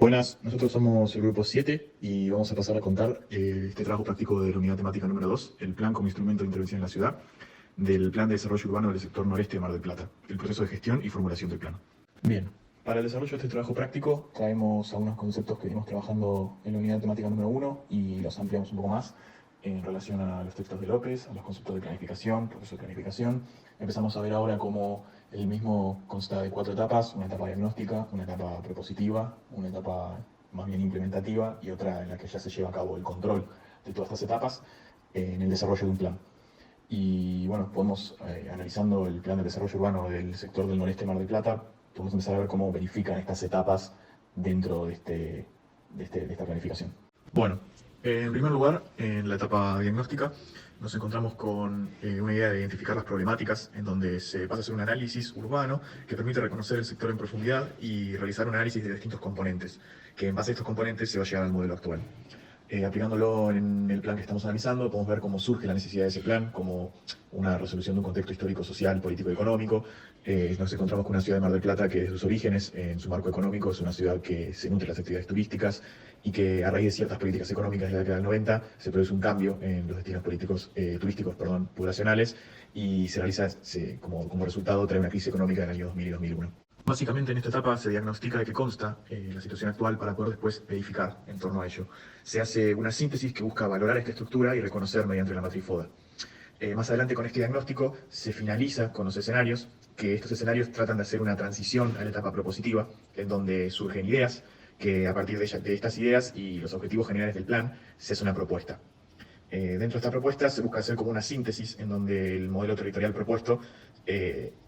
Buenas, nosotros somos el grupo 7 y vamos a pasar a contar este trabajo práctico de la unidad temática número 2, el plan como instrumento de intervención en la ciudad, del plan de desarrollo urbano del sector noreste de Mar del Plata, el proceso de gestión y formulación del plan. Bien, para el desarrollo de este trabajo práctico traemos algunos conceptos que venimos trabajando en la unidad temática número 1 y los ampliamos un poco más en relación a los textos de López, a los conceptos de planificación, proceso de planificación. Empezamos a ver ahora cómo el mismo consta de 4 etapas: una etapa diagnóstica, una etapa propositiva, una etapa más bien implementativa y otra en la que ya se lleva a cabo el control de todas estas etapas en el desarrollo de un plan. Y bueno, podemos, analizando el plan de desarrollo urbano del sector del noreste de Mar del Plata, podemos empezar a ver cómo verifican estas etapas dentro de esta planificación. Bueno, en primer lugar, en la etapa diagnóstica nos encontramos con una idea de identificar las problemáticas, en donde se pasa a hacer un análisis urbano que permite reconocer el sector en profundidad y realizar un análisis de distintos componentes, que en base a estos componentes se va a llegar al modelo actual. Aplicándolo en el plan que estamos analizando, podemos ver cómo surge la necesidad de ese plan, como una resolución de un contexto histórico, social, político y económico. Nos encontramos con una ciudad de Mar del Plata que desde sus orígenes, en su marco económico, es una ciudad que se nutre de las actividades turísticas y que a raíz de ciertas políticas económicas de la década del 90 se produce un cambio en los destinos turísticos poblacionales y se realiza, como resultado, trae una crisis económica en el año 2000 y 2001. Básicamente en esta etapa se diagnostica de qué consta la situación actual para poder después verificar en torno a ello. Se hace una síntesis que busca valorar esta estructura y reconocer mediante la matriz FODA. Más adelante con este diagnóstico se finaliza con los escenarios, que estos escenarios tratan de hacer una transición a la etapa propositiva, en donde surgen ideas, que a partir de estas ideas y los objetivos generales del plan se hace una propuesta. Dentro de esta propuesta se busca hacer como una síntesis en donde el modelo territorial propuesto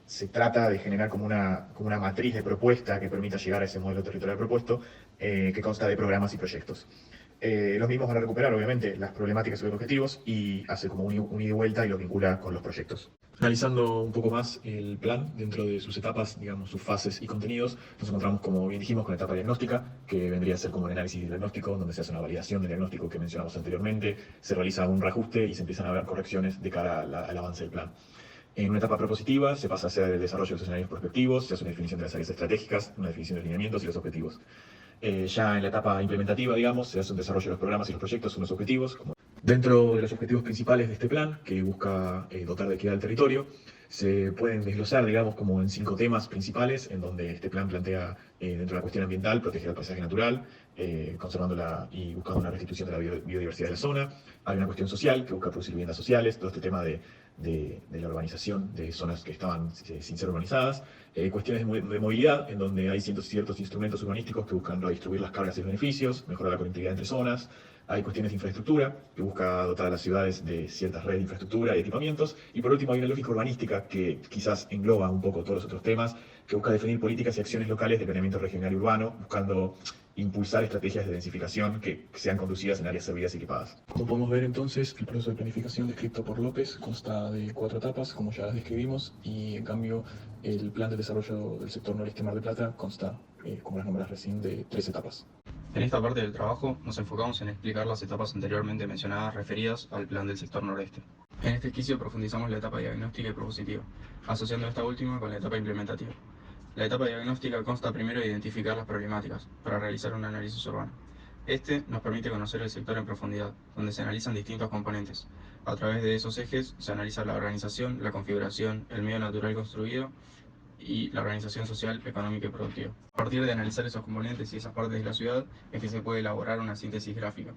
se trata de generar como una matriz de propuesta que permita llegar a ese modelo territorial propuesto que consta de programas y proyectos. Los mismos van a recuperar, obviamente, las problemáticas y los objetivos y hace como un ida y vuelta y lo vincula con los proyectos. Analizando un poco más el plan dentro de sus etapas, digamos, sus fases y contenidos, nos encontramos, como bien dijimos, con la etapa diagnóstica, que vendría a ser como el análisis del diagnóstico, donde se hace una validación del diagnóstico que mencionamos anteriormente, se realiza un reajuste y se empiezan a ver correcciones de cara al avance del plan. En una etapa propositiva se pasa a hacer el desarrollo de los escenarios prospectivos, se hace una definición de las áreas estratégicas, una definición de los lineamientos y los objetivos. Ya en la etapa implementativa, digamos, se hace un desarrollo de los programas y los proyectos, son los objetivos. Dentro de los objetivos principales de este plan, que busca dotar de equidad al territorio, se pueden desglosar, digamos, como en 5 temas principales, en donde este plan plantea, dentro de la cuestión ambiental, proteger el paisaje natural, conservándola y buscando una restitución de la biodiversidad de la zona. Hay una cuestión social, que busca producir viviendas sociales, todo este tema de la urbanización de zonas que estaban sin ser urbanizadas. Cuestiones de movilidad, en donde hay ciertos instrumentos urbanísticos que buscan redistribuir las cargas y los beneficios, mejorar la conectividad entre zonas. Hay cuestiones de infraestructura, que busca dotar a las ciudades de ciertas redes de infraestructura y equipamientos. Y por último hay una lógica urbanística que quizás engloba un poco todos los otros temas, que busca definir políticas y acciones locales de planeamiento regional y urbano, buscando impulsar estrategias de densificación que sean conducidas en áreas servidas y equipadas. Como podemos ver entonces, el proceso de planificación descrito por López consta de 4 etapas, como ya las describimos, y en cambio el plan de desarrollo del sector noreste Mar del Plata consta, como las nombras recién, de 3 etapas. En esta parte del trabajo nos enfocamos en explicar las etapas anteriormente mencionadas referidas al plan del sector noreste. En este esquicio profundizamos la etapa diagnóstica y propositiva, asociando esta última con la etapa implementativa. La etapa diagnóstica consta primero de identificar las problemáticas, para realizar un análisis urbano. Este nos permite conocer el sector en profundidad, donde se analizan distintos componentes. A través de esos ejes se analiza la organización, la configuración, el medio natural construido y la organización social, económica y productiva. A partir de analizar esos componentes y esas partes de la ciudad es que se puede elaborar una síntesis gráfica.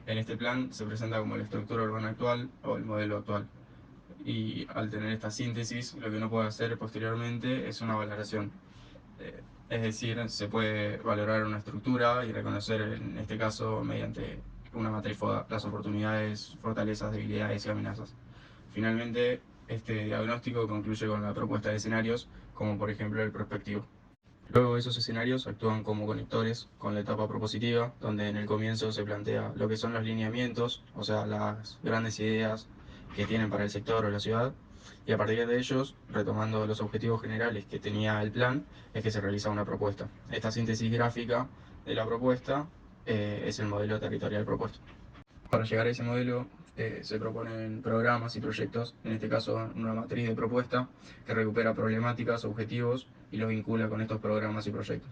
En este plan se presenta como la estructura urbana actual o el modelo actual. Y al tener esta síntesis, lo que uno puede hacer posteriormente es una valoración. Es decir, se puede valorar una estructura y reconocer, en este caso, mediante una matriz FODA, las oportunidades, fortalezas, debilidades y amenazas. Finalmente, este diagnóstico concluye con la propuesta de escenarios, como por ejemplo el prospectivo. Luego esos escenarios actúan como conectores con la etapa propositiva, donde en el comienzo se plantea lo que son los lineamientos, o sea, las grandes ideas que tienen para el sector o la ciudad, y a partir de ellos, retomando los objetivos generales que tenía el plan, es que se realiza una propuesta. Esta síntesis gráfica de la propuesta es el modelo territorial propuesto. Para llegar a ese modelo se proponen programas y proyectos, en este caso una matriz de propuesta que recupera problemáticas, objetivos y los vincula con estos programas y proyectos.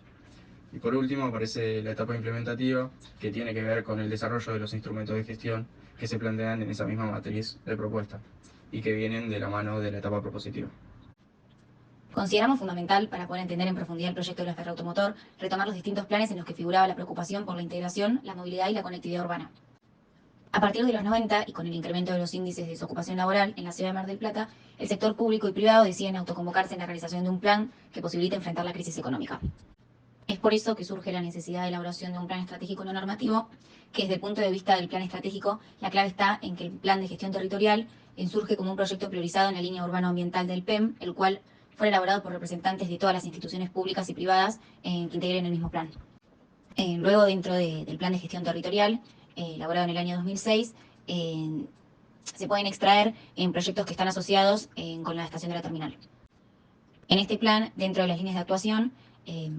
Y por último aparece la etapa implementativa, que tiene que ver con el desarrollo de los instrumentos de gestión que se plantean en esa misma matriz de propuesta y que vienen de la mano de la etapa propositiva. Consideramos fundamental, para poder entender en profundidad el proyecto de la ferroautomotor, retomar los distintos planes en los que figuraba la preocupación por la integración, la movilidad y la conectividad urbana. A partir de los 90 y con el incremento de los índices de desocupación laboral en la ciudad de Mar del Plata, el sector público y privado deciden autoconvocarse en la realización de un plan que posibilite enfrentar la crisis económica. Es por eso que surge la necesidad de elaboración de un plan estratégico no normativo, que desde el punto de vista del plan estratégico, la clave está en que el plan de gestión territorial surge como un proyecto priorizado en la línea urbano-ambiental del PEM, el cual fue elaborado por representantes de todas las instituciones públicas y privadas que integren el mismo plan. Luego, dentro del plan de gestión territorial, elaborado en el año 2006, se pueden extraer proyectos que están asociados con la estación de la terminal. En este plan, dentro de las líneas de actuación,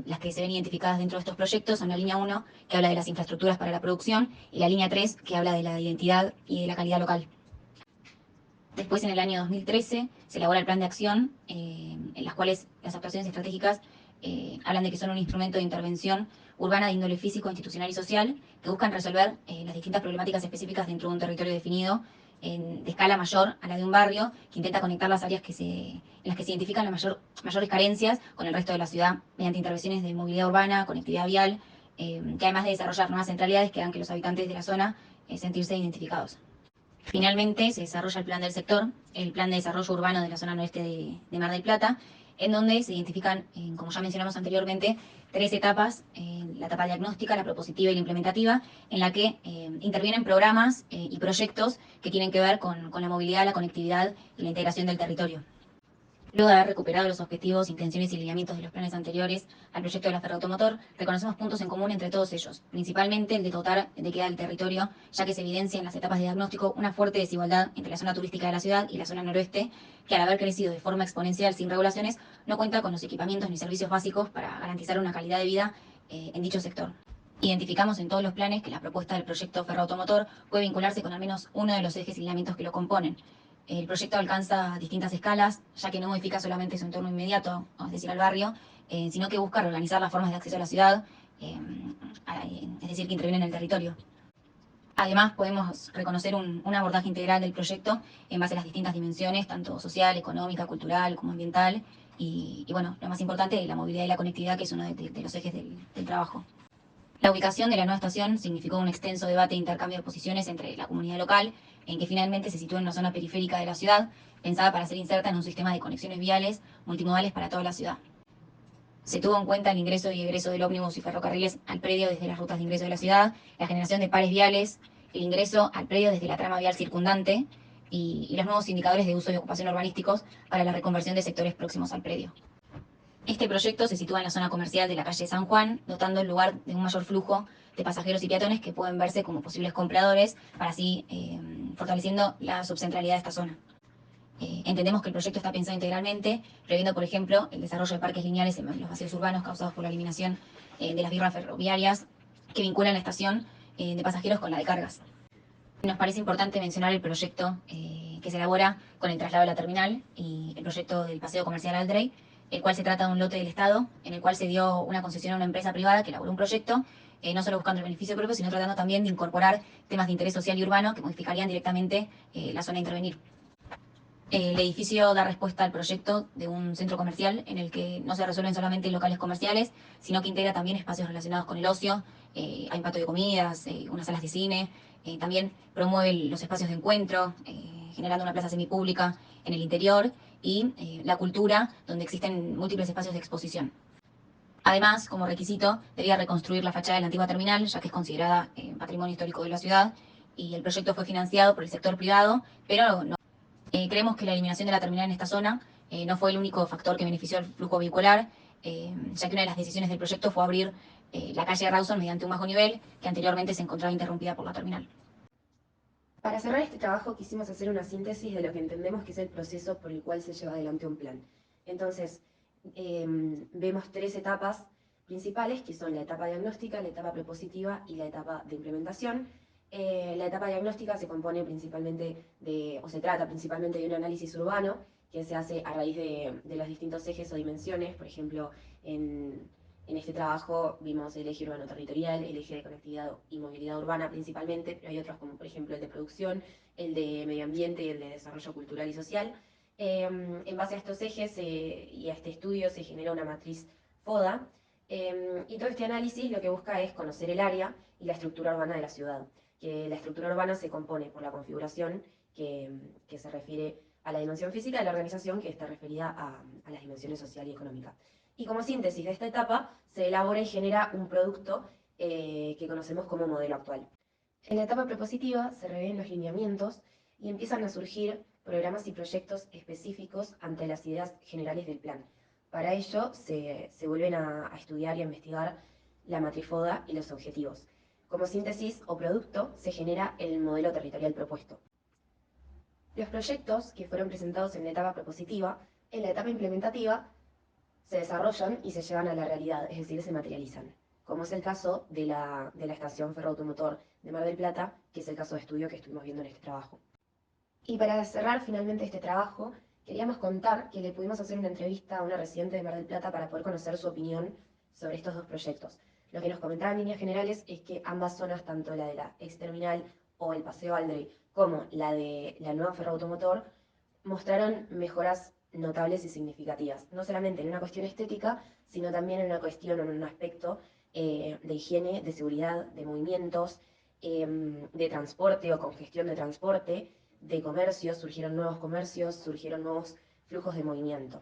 las que se ven identificadas dentro de estos proyectos son la línea 1, que habla de las infraestructuras para la producción, y la línea 3, que habla de la identidad y de la calidad local. Después, en el año 2013, se elabora el plan de acción, en las cuales las actuaciones estratégicas hablan de que son un instrumento de intervención urbana de índole físico, institucional y social, que buscan resolver las distintas problemáticas específicas dentro de un territorio definido, de escala mayor a la de un barrio, que intenta conectar las áreas en las que se identifican las mayores carencias con el resto de la ciudad, mediante intervenciones de movilidad urbana, conectividad vial, que además de desarrollar nuevas centralidades que hagan que los habitantes de la zona sentirse identificados. Finalmente, se desarrolla el plan del sector, el plan de desarrollo urbano de la zona noreste de Mar del Plata, en donde se identifican, como ya mencionamos anteriormente, 3 etapas: la etapa diagnóstica, la propositiva y la implementativa, en la que intervienen programas y proyectos que tienen que ver con la movilidad, la conectividad y la integración del territorio. Luego de haber recuperado los objetivos, intenciones y lineamientos de los planes anteriores al proyecto de la ferroautomotor, reconocemos puntos en común entre todos ellos, principalmente el de dotar de equidad al territorio, ya que se evidencia en las etapas de diagnóstico una fuerte desigualdad entre la zona turística de la ciudad y la zona noroeste, que al haber crecido de forma exponencial sin regulaciones, no cuenta con los equipamientos ni servicios básicos para garantizar una calidad de vida en dicho sector. Identificamos en todos los planes que la propuesta del proyecto ferroautomotor puede vincularse con al menos uno de los ejes y lineamientos que lo componen. El proyecto alcanza distintas escalas, ya que no modifica solamente su entorno inmediato, es decir, al barrio, sino que busca reorganizar las formas de acceso a la ciudad, es decir, que interviene en el territorio. Además, podemos reconocer un abordaje integral del proyecto en base a las distintas dimensiones, tanto social, económica, cultural como ambiental, y bueno, lo más importante, la movilidad y la conectividad, que es uno de los ejes del trabajo. La ubicación de la nueva estación significó un extenso debate e intercambio de posiciones entre la comunidad local, en que finalmente se sitúa en una zona periférica de la ciudad, pensada para ser inserta en un sistema de conexiones viales multimodales para toda la ciudad. Se tuvo en cuenta el ingreso y egreso del ómnibus y ferrocarriles al predio desde las rutas de ingreso de la ciudad, la generación de pares viales, el ingreso al predio desde la trama vial circundante y los nuevos indicadores de uso y ocupación urbanísticos para la reconversión de sectores próximos al predio. Este proyecto se sitúa en la zona comercial de la calle San Juan, dotando el lugar de un mayor flujo de pasajeros y peatones que pueden verse como posibles compradores, para así fortaleciendo la subcentralidad de esta zona. Entendemos que el proyecto está pensado integralmente, previendo, por ejemplo, el desarrollo de parques lineales en los vacíos urbanos causados por la eliminación de las vías ferroviarias que vinculan la estación de pasajeros con la de cargas. Nos parece importante mencionar el proyecto que se elabora con el traslado de la terminal y el proyecto del paseo comercial Aldrey, el cual se trata de un lote del Estado, en el cual se dio una concesión a una empresa privada que elaboró un proyecto, no solo buscando el beneficio propio, sino tratando también de incorporar temas de interés social y urbano que modificarían directamente la zona a intervenir. El edificio da respuesta al proyecto de un centro comercial en el que no se resuelven solamente locales comerciales, sino que integra también espacios relacionados con el ocio, hay un patio de comidas, unas salas de cine, también promueve los espacios de encuentro, generando una plaza semipública en el interior y la cultura, donde existen múltiples espacios de exposición. Además, como requisito, debía reconstruir la fachada de la antigua terminal, ya que es considerada patrimonio histórico de la ciudad, y el proyecto fue financiado por el sector privado, pero no. Creemos que la eliminación de la terminal en esta zona no fue el único factor que benefició al flujo vehicular, ya que una de las decisiones del proyecto fue abrir la calle Rawson mediante un bajo nivel que anteriormente se encontraba interrumpida por la terminal. Para cerrar este trabajo quisimos hacer una síntesis de lo que entendemos que es el proceso por el cual se lleva adelante un plan. Entonces, vemos 3 etapas principales, que son la etapa diagnóstica, la etapa propositiva y la etapa de implementación. La etapa diagnóstica se compone principalmente se trata principalmente de un análisis urbano que se hace a raíz de los distintos ejes o dimensiones, por ejemplo, en En este trabajo vimos el eje urbano territorial, el eje de conectividad y movilidad urbana principalmente, pero hay otros como por ejemplo el de producción, el de medio ambiente y el de desarrollo cultural y social. En base a estos ejes y a este estudio se genera una matriz FODA, y todo este análisis lo que busca es conocer el área y la estructura urbana de la ciudad, que la estructura urbana se compone por la configuración que se refiere a la dimensión física de la organización, que está referida a las dimensiones social y económica. Y como síntesis de esta etapa, se elabora y genera un producto que conocemos como modelo actual. En la etapa propositiva se revén los lineamientos y empiezan a surgir programas y proyectos específicos ante las ideas generales del plan. Para ello se vuelven a estudiar y a investigar la matriz FODA y los objetivos. Como síntesis o producto se genera el modelo territorial propuesto. Los proyectos que fueron presentados en la etapa propositiva, en la etapa implementativa, se desarrollan y se llevan a la realidad, es decir, se materializan, como es el caso de la estación ferroautomotor de Mar del Plata, que es el caso de estudio que estuvimos viendo en este trabajo. Y para cerrar finalmente este trabajo, queríamos contar que le pudimos hacer una entrevista a una residente de Mar del Plata para poder conocer su opinión sobre estos dos proyectos. Lo que nos comentaba en líneas generales es que ambas zonas, tanto la de la ex terminal o el Paseo Aldrey, como la de la nueva ferroautomotor, mostraron mejoras notables y significativas, no solamente en una cuestión estética, sino también en una cuestión o en un aspecto de higiene, de seguridad, de movimientos, de transporte o congestión de transporte, de comercios, surgieron nuevos flujos de movimiento.